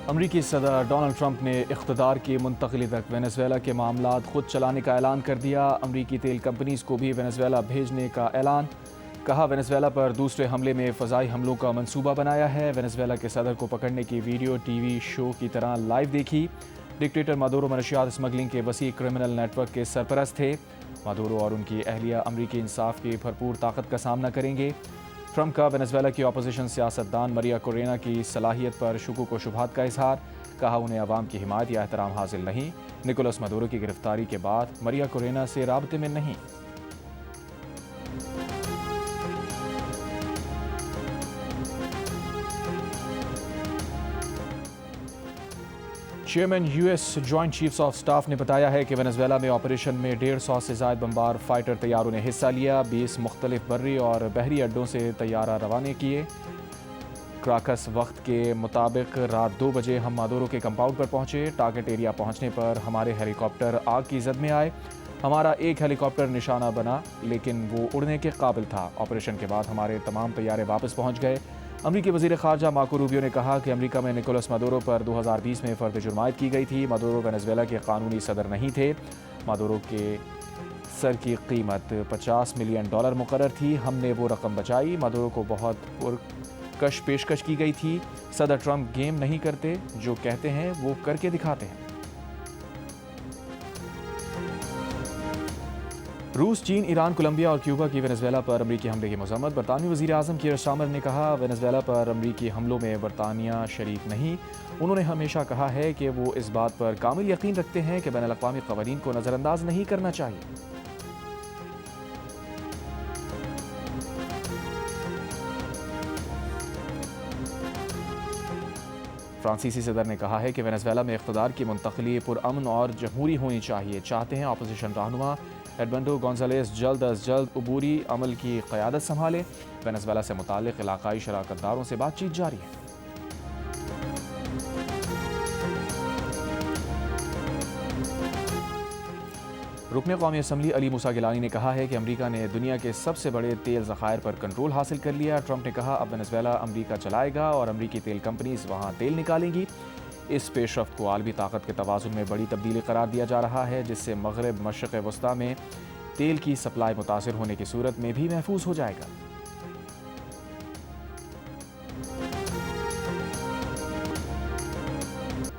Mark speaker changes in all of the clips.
Speaker 1: امریکی صدر Donald Trump نے اقتدار کی منتقلی تک وینزویلا کے معاملات خود چلانے کا اعلان کر دیا۔ امریکی تیل کمپنیز کو بھی وینزویلا بھیجنے کا اعلان، کہا وینزویلا پر دوسرے حملے میں فضائی حملوں کا منصوبہ بنایا ہے۔ وینزویلا کے صدر کو پکڑنے کی ویڈیو ٹی وی شو کی طرح لائیو دیکھی۔ ڈکٹیٹر مادورو منشیات اسمگلنگ کے وسیع کرمنل نیٹ ورک کے سرپرست تھے۔ مادورو اور ان کی اہلیہ امریکی انصاف کی بھرپور طاقت کا سامنا کریں گے۔ ٹرمپ کا وینزویلا کی اپوزیشن سیاستدان مریا کورینا کی صلاحیت پر شکوک و شبہات کا اظہار، کہا انہیں عوام کی حمایت یا احترام حاصل نہیں۔ نکولس مادورو کی گرفتاری کے بعد مریا کورینا سے رابطے میں نہیں۔ Chairman U S joint chiefs of staff نے بتایا ہے کہ وینزویلا میں آپریشن میں 150 سے زائد بمبار فائٹر طیاروں نے حصہ لیا۔ 20 مختلف بری اور بحری اڈوں سے طیارہ روانہ کیے۔ کراکس وقت کے مطابق رات 2 بجے ہم مادورو کے کمپاؤنڈ پر پہنچے۔ ٹارگٹ ایریا پہنچنے پر ہمارے ہیلی کاپٹر آگ کی زد میں آئے۔ ہمارا ایک ہیلی کاپٹر نشانہ بنا لیکن وہ اڑنے کے قابل تھا۔ آپریشن کے بعد ہمارے تمام طیارے واپس پہنچ گئے۔ امریکی وزیر خارجہ مارکو روبیو نے کہا کہ امریکہ میں نکولس مادورو پر 2020 میں فرد جرم عائد کی گئی تھی۔ مادورو وینزویلا کے قانونی صدر نہیں تھے۔ مادورو کے سر کی قیمت $50 ملین مقرر تھی۔ ہم نے وہ رقم بچائی۔ مادورو کو بہت پرکش پیشکش کی گئی تھی۔ صدر ٹرمپ گیم نہیں کرتے، جو کہتے ہیں وہ کر کے دکھاتے ہیں۔ روس، چین، ایران، کولمبیا اور کیوبا کی وینزویلا پر امریکی حملے کی مذمت۔ برطانوی وزیر اعظم کیئر سٹارمر نے کہا وینزویلا پر امریکی حملوں میں برطانیہ شریک نہیں۔ انہوں نے ہمیشہ کہا ہے کہ وہ اس بات پر کامل یقین رکھتے ہیں کہ بین الاقوامی قوانین کو نظر انداز نہیں کرنا چاہیے۔ فرانسیسی صدر نے کہا ہے کہ وینزویلا میں اقتدار کی منتقلی پرامن اور جمہوری ہونی چاہتے ہیں۔ اپوزیشن رہنما ایڈمنڈو گونزالیز جلد از جلد عبوری عمل کی قیادت سنبھالے۔ وینزویلا سے متعلق علاقائی شراکت داروں سے بات چیت جاری ہے۔ رکن قومی اسمبلی علی موسیٰ گیلانی نے کہا ہے کہ امریکہ نے دنیا کے سب سے بڑے تیل ذخائر پر کنٹرول حاصل کر لیا۔ ٹرمپ نے کہا اب وینزویلا امریکہ چلائے گا اور امریکی تیل کمپنیز وہاں تیل نکالیں گی۔ اس پیش رفت کو عالمی طاقت کے توازن میں بڑی تبدیلی قرار دیا جا رہا ہے، جس سے مغرب مشرق وسطیٰ میں تیل کی سپلائی متاثر ہونے کی صورت میں بھی محفوظ ہو جائے گا۔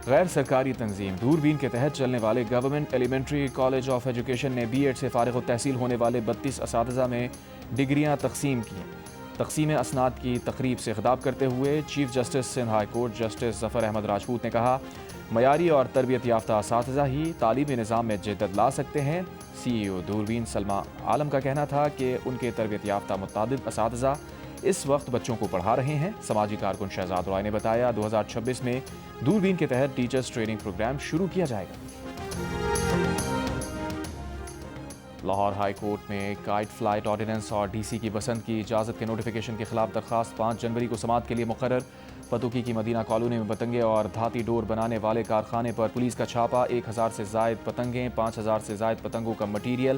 Speaker 1: غیر سرکاری تنظیم دوربین کے تحت چلنے والے government elementary college of education نے بی ایڈ سے فارغ التحصیل ہونے والے 32 اساتذہ میں ڈگریاں تقسیم کیں۔ تقسیم اسناد کی تقریب سے خطاب کرتے ہوئے chief justice Sindh high court justice Zafar Ahmed Rajput نے کہا معیاری اور تربیت یافتہ اساتذہ ہی تعلیمی نظام میں جدت لا سکتے ہیں۔ سی ای او دوربین سلمہ عالم کا کہنا تھا کہ ان کے تربیت یافتہ متعدد اساتذہ اس وقت بچوں کو پڑھا رہے ہیں۔ سماجی کارکن شہزاد رائے نے بتایا 2026 میں دوربین کے تحت ٹیچرز ٹریننگ پروگرام شروع کیا جائے گا۔ لاہور ہائی کورٹ میں کائٹ فلائٹ آرڈیننس اور ڈی سی کی بسنت کی اجازت کے نوٹیفیکیشن کے خلاف درخواست 5 جنوری کو سماعت کے لیے مقرر۔ پتوکی کی مدینہ کالونی میں پتنگے اور دھاتی ڈور بنانے والے کارخانے پر پولیس کا چھاپا۔ 1000 سے زائد پتنگیں، 5000 سے زائد پتنگوں کا مٹیریل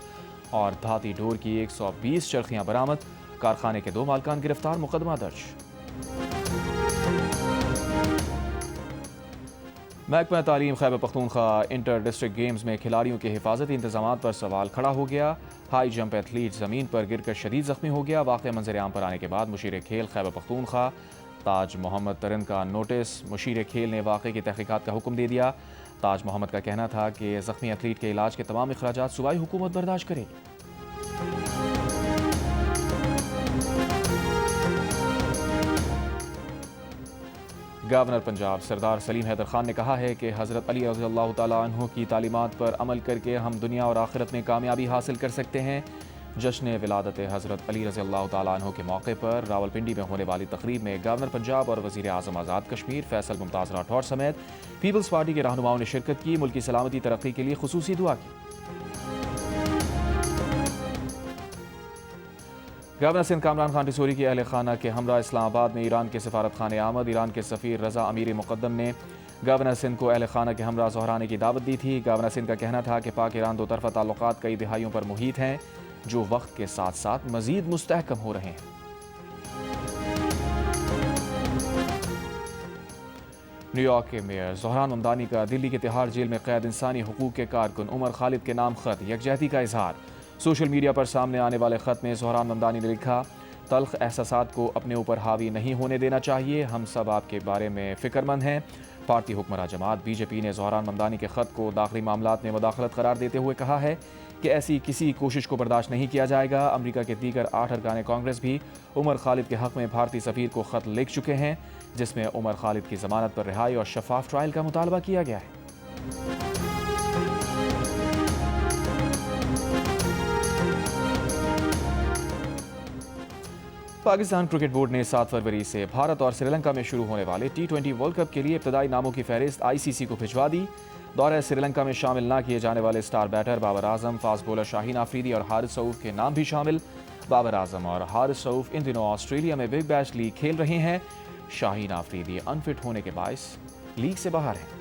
Speaker 1: اور دھاتی ڈور کی 120 چرخیاں برآمد۔ کارخانے کے 2 مالکان گرفتار، مقدمہ درج۔ محکمہ تعلیم Khyber Pakhtunkhwa inter district games میں کھلاڑیوں کے حفاظتی انتظامات پر سوال کھڑا ہو گیا۔ ہائی جمپ ایتھلیٹ زمین پر گر کر شدید زخمی ہو گیا۔ واقعہ منظر عام پر آنے کے بعد مشیر کھیل خیبر پختونخوا تاج محمد ترن کا نوٹس۔ مشیر کھیل نے واقعے کی تحقیقات کا حکم دے دیا۔ تاج محمد کا کہنا تھا کہ زخمی ایتھلیٹ کے علاج کے تمام اخراجات صوبائی حکومت برداشت کرے گی۔ گورنر پنجاب سردار سلیم حیدر خان نے کہا ہے کہ حضرت علی رضی اللہ تعالیٰ عنہ کی تعلیمات پر عمل کر کے ہم دنیا اور آخرت میں کامیابی حاصل کر سکتے ہیں۔ جشن ولادت حضرت علی رضی اللہ تعالیٰ عنہ کے موقع پر راولپنڈی میں ہونے والی تقریب میں گورنر پنجاب اور وزیر اعظم آزاد کشمیر فیصل ممتاز راٹھور سمیت پیپلز پارٹی کے رہنماؤں نے شرکت کی۔ ملکی سلامتی ترقی کے لیے خصوصی دعا کی۔ گورنر سندھ کامران خان ٹیسوری کی اہل خانہ کے ہمراہ اسلام آباد میں ایران کے سفارت خانے آمد۔ ایران کے سفیر رضا امیر مقدم نے گورنر سندھ کو اہل خانہ کے ہمراہ ظہرانے کی دعوت دی تھی۔ گورنر سندھ کا کہنا تھا کہ پاک ایران 2 طرفہ تعلقات کئی دہائیوں پر محیط ہیں، جو وقت کے ساتھ ساتھ مزید مستحکم ہو رہے ہیں۔ نیو یارک کے میئر زہران ممدانی کا دلی کے تہاڑ جیل میں قید انسانی حقوق کے کارکن عمر خالد کے نام خط، یکجہتی کا اظہار۔ سوشل میڈیا پر سامنے آنے والے خط میں زہران ممدانی نے لکھا، تلخ احساسات کو اپنے اوپر حاوی نہیں ہونے دینا چاہیے، ہم سب آپ کے بارے میں فکر مند ہیں۔ بھارتی حکمراں جماعت بی جے پی نے زہران ممدانی کے خط کو داخلی معاملات میں مداخلت قرار دیتے ہوئے کہا ہے کہ ایسی کسی کوشش کو برداشت نہیں کیا جائے گا۔ امریکہ کے دیگر 8 ارکان کانگریس بھی عمر خالد کے حق میں بھارتی سفیر کو خط لکھ چکے ہیں، جس میں عمر خالد کی ضمانت پر رہائی اور شفاف ٹرائل کا مطالبہ کیا گیا ہے۔ پاکستان کرکٹ بورڈ نے 7 فروری سے بھارت اور سری لنکا میں شروع ہونے والے T20 ورلڈ کپ کے لیے ابتدائی ناموں کی فہرست ICC کو بھجوا دی۔ دورہ سری لنکا میں شامل نہ کیے جانے والے star better Babar Azam, fast bowler شاہین آفریدی اور حارث رؤوف کے نام بھی شامل۔ بابر اعظم اور حارث رؤوف ان دنوں آسٹریلیا میں بگ بیش لیگ کھیل رہے ہیں۔ شاہین آفریدی انفٹ ہونے کے باعث لیگ سے باہر ہیں۔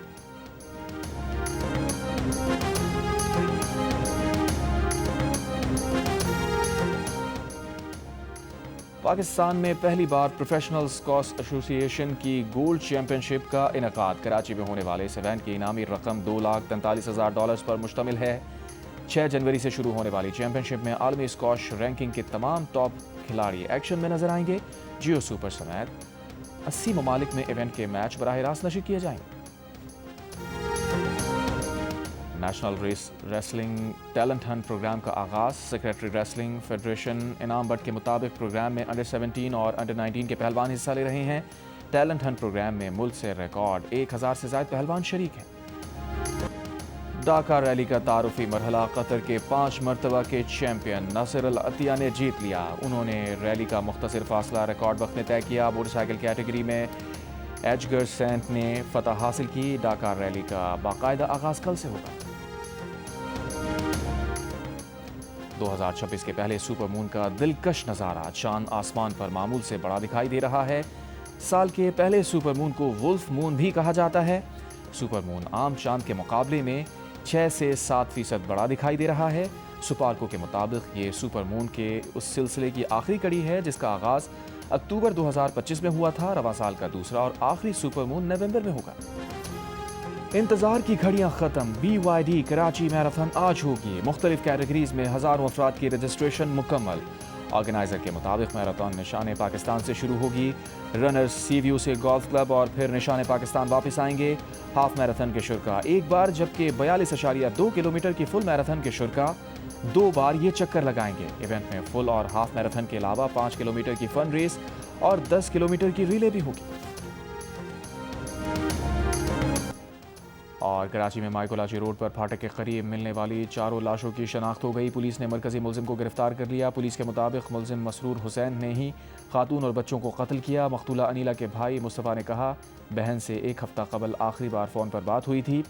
Speaker 1: پاکستان میں پہلی بار پروفیشنل اسکواش ایسوسی ایشن کی گولڈ چیمپئن شپ کا انعقاد کراچی میں ہونے والے اس ایونٹ کی انعامی رقم $2,43,000 پر مشتمل ہے۔ 6 جنوری سے شروع ہونے والی چیمپئن شپ میں عالمی اسکواش رینکنگ کے تمام ٹاپ کھلاڑی ایکشن میں نظر آئیں گے۔ جیو سپر سمیت 80 ممالک میں ایونٹ کے میچ براہ راست نشر کیے جائیں گے۔ National wrestling talent hunt programme کا آغاز۔ Secretary wrestling federation Inam Butt کے مطابق پروگرام میں انڈر 17 اور انڈر 19 کے پہلوان حصہ لے رہے ہیں۔ ٹیلنٹ ہنٹ پروگرام میں ملک سے ریکارڈ 1000 سے زائد پہلوان شریک ہیں۔ ڈاکا ریلی کا تعارفی مرحلہ قطر کے 5 مرتبہ کے چیمپئن ناصر العطیہ نے جیت لیا۔ انہوں نے ریلی کا مختصر فاصلہ ریکارڈ وقت میں طے کیا۔ موٹر سائیکل کیٹیگری میں ایجگر سینٹ نے فتح حاصل کی۔ ڈاکا ریلی کا باقاعدہ آغاز کل سے ہوگا۔ 2026 کے پہلے سپر مون کا دلکش نظارہ، چاند آسمان پر معمول سے بڑا دکھائی دے رہا ہے۔ سال کے پہلے سپر مون کو وولف مون بھی کہا جاتا ہے۔ سپر مون عام چاند کے مقابلے میں 6 سے 7% بڑا دکھائی دے رہا ہے۔ سپارکو کے مطابق یہ سپر مون کے اس سلسلے کی آخری کڑی ہے جس کا آغاز اکتوبر 2025 میں ہوا تھا۔ رواں سال کا دوسرا اور آخری سپر مون نومبر میں ہوگا۔ انتظار کی گھڑیاں ختم، BYD کراچی میراتھن آج ہوگی۔ مختلف کیٹیگریز میں ہزاروں افراد کی رجسٹریشن مکمل۔ آرگنائزر کے مطابق میراتھن نشان پاکستان سے شروع ہوگی۔ رنرز سی ویو سے گولف کلب اور پھر نشان پاکستان واپس آئیں گے۔ ہاف میراتھن کے شرکاء ایک بار جبکہ 42.2 کلومیٹر کی فل میراتھن کے شرکاء 2 بار یہ چکر لگائیں گے۔ ایونٹ میں فل اور ہاف میراتھن کے علاوہ 5 کلومیٹر کی فن ریس اور 10 کلومیٹر کی ریلے بھی ہوگی۔ اور کراچی میں مائیکولاچی روڈ پر پھاٹک کے قریب ملنے والی 4 لاشوں کی شناخت ہو گئی۔ پولیس نے مرکزی ملزم کو گرفتار کر لیا۔ پولیس کے مطابق ملزم مسرور حسین نے ہی خاتون اور بچوں کو قتل کیا۔ مقتولہ انیلا کے بھائی مصطفیٰ نے کہا بہن سے 1 ہفتہ قبل آخری بار فون پر بات ہوئی تھی۔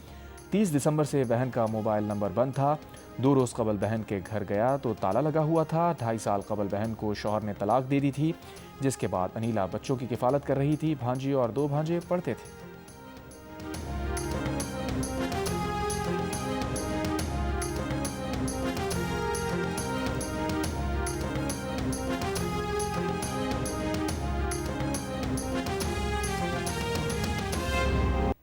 Speaker 1: 30 دسمبر سے بہن کا موبائل نمبر بند تھا۔ 2 روز قبل بہن کے گھر گیا تو تالا لگا ہوا تھا۔ 2.5 سال قبل بہن کو شوہر نے طلاق دے دی تھی، جس کے بعد انیلا بچوں کی کفالت کر رہی تھی۔ بھانجی اور 2 بھانجے پڑھتے تھے۔